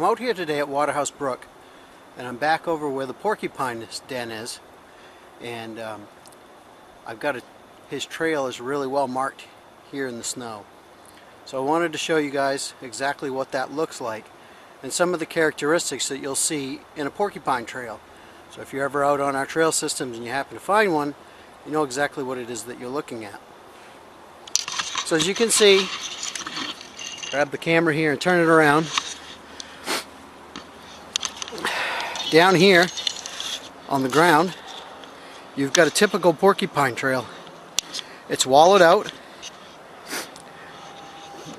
I'm out here today at Waterhouse Brook, and I'm back over where the porcupine den is, and I've got his trail is really well marked here in the snow. So I wanted to show you guys exactly what that looks like and some of the characteristics that you'll see in a porcupine trail. So if you're ever out on our trail systems and you happen to find one, you know exactly what it is that you're looking at. So as you can see, grab the camera here and turn it around. Down here on the ground, you've got a typical porcupine trail. It's wallowed out,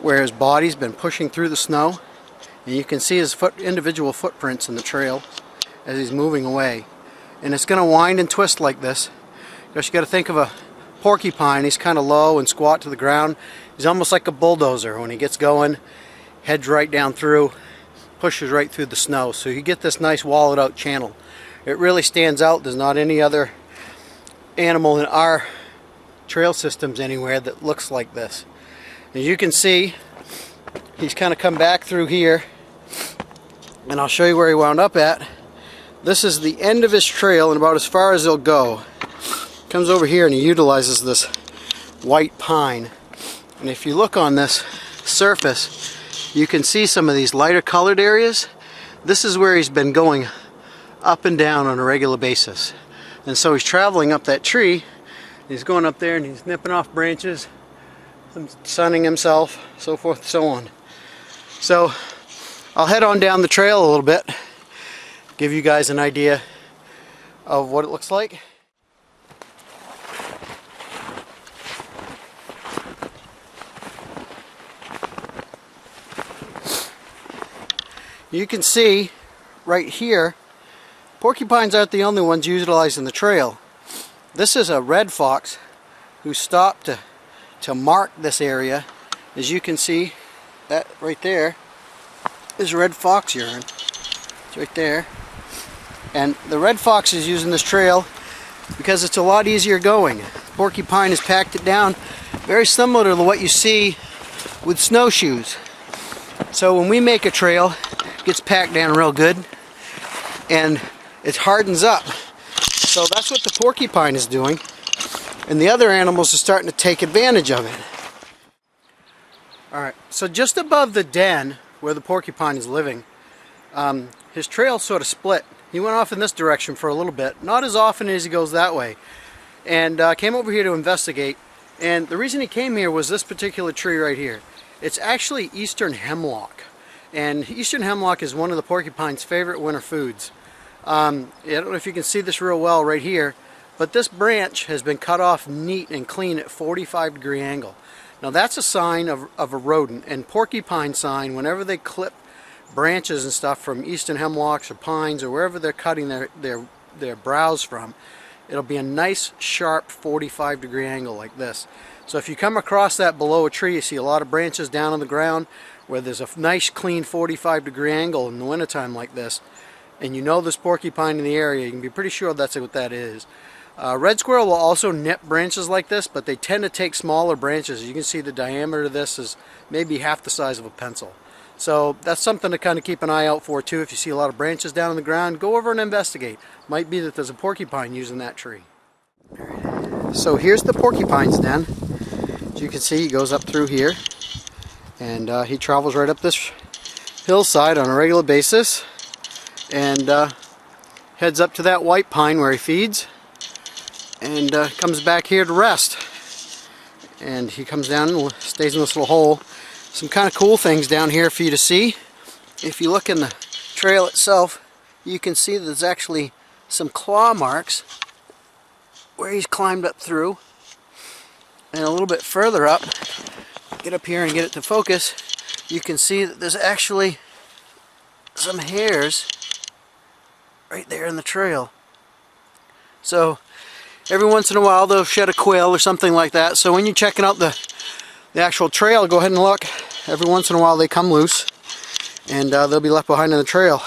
where his body's been pushing through the snow, and you can see his individual footprints in the trail as he's moving away. And it's going to wind and twist like this, because you got to think of a porcupine. He's kind of low and squat to the ground. He's almost like a bulldozer. When he gets going, heads right down through, pushes right through the snow. So you get this nice wallowed out channel. It really stands out. There's not any other animal in our trail systems anywhere that looks like this. As you can see, he's kind of come back through here, and I'll show you where he wound up at. This is the end of his trail and about as far as he'll go. Comes over here and he utilizes this white pine, and if you look on this surface, you can see some of these lighter colored areas. This is where he's been going up and down on a regular basis. And so he's traveling up that tree. He's going up there and he's nipping off branches, sunning himself, so forth and so on. So I'll head on down the trail a little bit, give you guys an idea of what it looks like. You can see right here, porcupines aren't the only ones utilizing the trail. This is a red fox who stopped to mark this area. As you can see, that right there is red fox urine. It's right there. And the red fox is using this trail because it's a lot easier going. Porcupine has packed it down very similar to what you see with snowshoes. So when we make a trail, it gets packed down real good and it hardens up. So that's what the porcupine is doing, and the other animals are starting to take advantage of it. Alright, so just above the den where the porcupine is living, his trail sort of split. He went off in this direction for a little bit, not as often as he goes that way, and came over here to investigate. And the reason he came here was this particular tree right here. It's actually eastern hemlock, and eastern hemlock is one of the porcupine's favorite winter foods. I don't know if you can see this real well right here, but this branch has been cut off neat and clean at 45-degree angle. Now that's a sign of a rodent, and porcupine sign, whenever they clip branches and stuff from eastern hemlocks or pines or wherever they're cutting their browse from, it'll be a nice sharp 45-degree angle like this. So if you come across that below a tree, you see a lot of branches down on the ground where there's a nice clean 45-degree angle in the wintertime like this, and you know there's porcupine in the area, you can be pretty sure that's what that is. Red squirrel will also nip branches like this, but they tend to take smaller branches. You can see the diameter of this is maybe half the size of a pencil. So that's something to kind of keep an eye out for too. If you see a lot of branches down on the ground, go over and investigate. Might be that there's a porcupine using that tree. So here's the porcupine's den. As you can see, he goes up through here, and he travels right up this hillside on a regular basis, and heads up to that white pine where he feeds, and comes back here to rest. And he comes down and stays in this little hole. Some kind of cool things down here for you to see. If you look in the trail itself, you can see that there's actually some claw marks where he's climbed up through. And a little bit further up, get up here and get it to focus, you can see that there's actually some hairs right there in the trail. So every once in a while they'll shed a quill or something like that. So when you're checking out the actual trail, go ahead and look. Every once in a while they come loose, and they'll be left behind in the trail.